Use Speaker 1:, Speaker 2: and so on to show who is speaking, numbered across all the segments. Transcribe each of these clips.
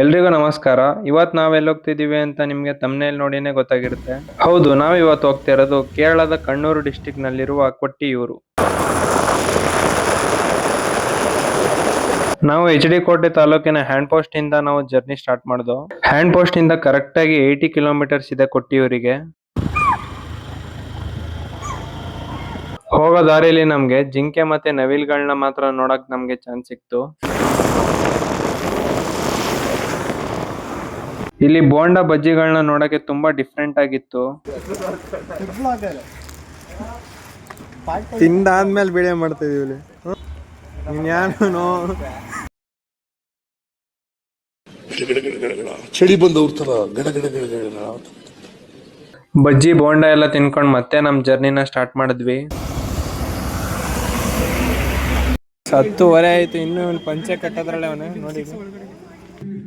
Speaker 1: ಎಲ್ರಿಗೂ ನಮಸ್ಕಾರ. ಇವತ್ತು ನಾವೆಲ್ಲಿ ಹೋಗ್ತಿದೀವಿ ಅಂತ ನಿಮ್ಗೆ ತಮ್ನೇಲ್ ನೋಡಿನೇ ಗೊತ್ತಾಗಿರುತ್ತೆ. ಹೌದು, ನಾವ್ ಇವತ್ತು ಹೋಗ್ತಿರೋದು ಕೇರಳದ ಕಣ್ಣೂರು ಡಿಸ್ಟಿಕ್ ನಲ್ಲಿರುವ ಕೊಟ್ಟಿಯೂರು. ನಾವು HD ಕೋಟೆ ತಾಲೂಕಿನ ಹ್ಯಾಂಡ್ ಪೋಸ್ಟ್ ಇಂದ ನಾವು ಜರ್ನಿ ಸ್ಟಾರ್ಟ್ ಮಾಡ್ದು. ಹ್ಯಾಂಡ್ ಪೋಸ್ಟ್ ಇಂದ ಕರೆಕ್ಟ್ ಆಗಿ 80 ಕಿಲೋಮೀಟರ್ಸ್ ಇದೆ ಕೊಟ್ಟಿಯೂರಿಗೆ. ಹೋಗೋ ದಾರಿಲಿ ನಮ್ಗೆ ಜಿಂಕೆ ಮತ್ತೆ ನವಿಲ್ಗಳನ್ನ ಮಾತ್ರ ನೋಡಕ್ ನಮ್ಗೆ ಚಾನ್ಸ್ ಸಿಕ್ತು. ಇಲ್ಲಿ ಬೋಂಡಾ ಬಜ್ಜಿಗಳನ್ನ ನೋಡಕ್ಕೆ ತುಂಬಾ ಡಿಫ್ರೆಂಟ್ ಆಗಿತ್ತು.
Speaker 2: ತಿಂದಾದ್ಮೇಲೆ ವಿಡಿಯೋ ಮಾಡ್ತಾ ಇದೀವಿ.
Speaker 3: ಚಳಿ ಬಂದವ್ರ ತರ ಗಡ ಗಡ ಗಡ ಗಡ.
Speaker 1: ಬಜ್ಜಿ ಬೋಂಡಾ ಎಲ್ಲ ತಿನ್ಕೊಂಡ್ ಮತ್ತೆ ನಮ್ ಜರ್ನಿನ ಸ್ಟಾರ್ಟ್ ಮಾಡಿದ್ವಿ.
Speaker 2: 10:30 ಆಯ್ತು, ಇನ್ನು ಪಂಚೆ ಕಟ್ಟದ್ರಲ್ಲ ಅವನು ನೋಡಿ.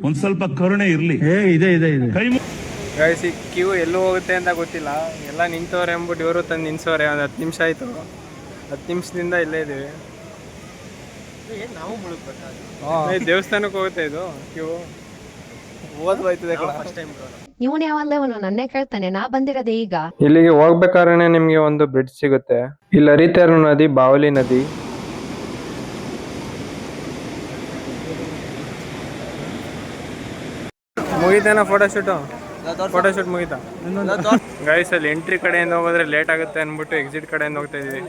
Speaker 3: ಒಂದ್ ಸ್ವಲ್ಪ ಕರುಣೆ ಇರ್ಲಿ. ಇದೆ
Speaker 1: ಗಾಯ್ಸಿ, ಕ್ಯೂ ಎಲ್ಲೂ ಹೋಗುತ್ತೆ ಅಂತ ಗೊತ್ತಿಲ್ಲ. ಎಲ್ಲ ನಿಂತವ್ರೆ ಅಂದ್ಬಿಟ್ಟು ಇವರು ತಂದು ನಿನ್ಸೋರೆ. ಒಂದು 10 ನಿಮಿಷ ಆಯ್ತು. 10 ನಿಮಿಷದಿಂದ ಇಲ್ಲೇ ಇದೀವಿ. ದೇವಸ್ಥಾನಕ್ಕೆ ಹೋಗುತ್ತೆ ಇದು ಕ್ಯೂ.
Speaker 4: ಇವನು ಯಾವಲ್ಲವನು ನನ್ನೇ ಕೇಳ್ತಾನೆ, ನಾ ಬಂದಿರೋದೇ ಈಗ.
Speaker 1: ಇಲ್ಲಿಗೆ ಹೋಗ್ಬೇಕಾದ್ರೆ ನಿಮ್ಗೆ ಒಂದು ಬ್ರಿಡ್ಜ್ ಸಿಗುತ್ತೆ. ಇಲ್ಲಿ ಹರಿತಾ ಇರೋ ನದಿ ಬಾವಲಿ ನದಿ. ಮುಗಿತೇನ ಫೋಟೋಶೂಟ್ ಮುಗಿತಾ ಗೈಸ್? ಅಲ್ಲಿ ಎಂಟ್ರಿ ಕಡೆಯಿಂದ ಹೋಗೋದ್ರೆ ಲೇಟ್ ಆಗುತ್ತೆ ಅನ್ಬಿಟ್ಟು ಎಕ್ಸಿಟ್ ಕಡೆಯಿಂದ ಹೋಗ್ತಾ ಇದೀವಿ.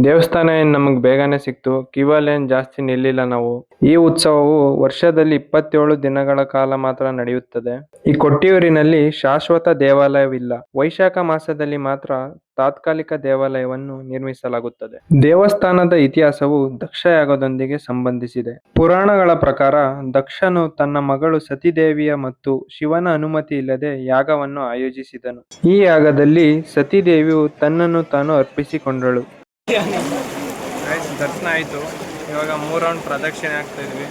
Speaker 1: ದೇವಸ್ಥಾನ ಏನ್ ನಮಗ್ ಬೇಗನೆ ಸಿಕ್ತು. ಕ್ಯೂವಲ್ಲಿ ಏನ್ ಜಾಸ್ತಿ ನಿಲ್ಲಿಲ್ಲ ನಾವು. ಈ ಉತ್ಸವವು ವರ್ಷದಲ್ಲಿ 27 ದಿನಗಳ ಕಾಲ ಮಾತ್ರ ನಡೆಯುತ್ತದೆ. ಈ ಕೊಟ್ಟಿಯೂರಿನಲ್ಲಿ ಶಾಶ್ವತ ದೇವಾಲಯವಿಲ್ಲ. ವೈಶಾಖ ಮಾಸದಲ್ಲಿ ಮಾತ್ರ ತಾತ್ಕಾಲಿಕ ದೇವಾಲಯವನ್ನು ನಿರ್ಮಿಸಲಾಗುತ್ತದೆ. ದೇವಸ್ಥಾನದ ಇತಿಹಾಸವು ದಕ್ಷ ಯಾಗದೊಂದಿಗೆ ಸಂಬಂಧಿಸಿದೆ. ಪುರಾಣಗಳ ಪ್ರಕಾರ ದಕ್ಷನು ತನ್ನ ಮಗಳು ಸತಿದೇವಿಯ ಮತ್ತು ಶಿವನ ಅನುಮತಿ ಇಲ್ಲದೆ ಯಾಗವನ್ನು ಆಯೋಜಿಸಿದನು. ಈ ಯಾಗದಲ್ಲಿ ಸತಿದೇವಿಯು ತನ್ನನ್ನು ತಾನು ಅರ್ಪಿಸಿಕೊಂಡಳು. ದರ್ಶನ ಆಯ್ತು. ಇವಾಗ 3 ರೌಂಡ್ ಪ್ರದಕ್ಷಿಣೆ ಆಗ್ತಾ ಇದ್ವಿ.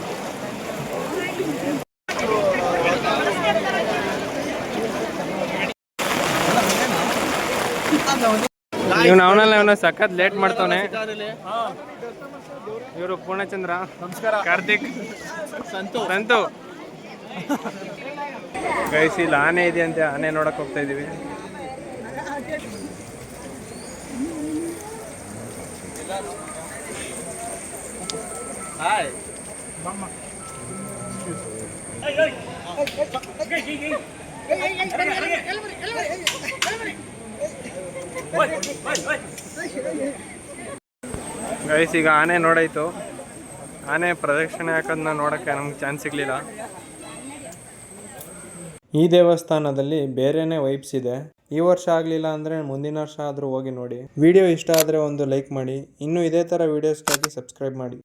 Speaker 1: ಅವನ ಸಖತ್ ಲೇಟ್ ಮಾಡ್ತಾವನೆ. ಇವರು ಪೂರ್ಣಚಂದ್ರ, ಕಾರ್ತಿಕ್, ಸಂತು. ಗೈಸ್, ಇಲ್ಲಿ ಆನೆ ಇದೆಯಂತೆ. ಆನೆ ನೋಡಕ್ ಹೋಗ್ತಾ ಇದೀವಿ. ಗೈಸ್, ಈಗ ಆನೆ ನೋಡಾಯ್ತು. ಆನೆ ಪ್ರದಕ್ಷಿಣೆ ಹಾಕೋದನ್ನ ನೋಡಕ್ಕೆ ನಮ್ಗೆ ಚಾನ್ಸ್ ಸಿಗ್ಲಿಲ್ಲ. ಈ ದೇವಸ್ಥಾನದಲ್ಲಿ ಬೇರೆನೆ ವೈಬ್ಸ್ ಇದೆ. ಈ ವರ್ಷ ಆಗ್ಲಿಲ್ಲ ಅಂದ್ರೆ ಮುಂದಿನ ವರ್ಷ ಆದ್ರೂ ಹೋಗಿ ನೋಡಿ. ವಿಡಿಯೋ ಇಷ್ಟ ಆದ್ರೆ ಒಂದು ಲೈಕ್ ಮಾಡಿ. ಇನ್ನು ಇದೇ ತರ ವಿಡಿಯೋಸ್ಗಾಗಿ ಸಬ್ಸ್ಕ್ರೈಬ್ ಮಾಡಿ.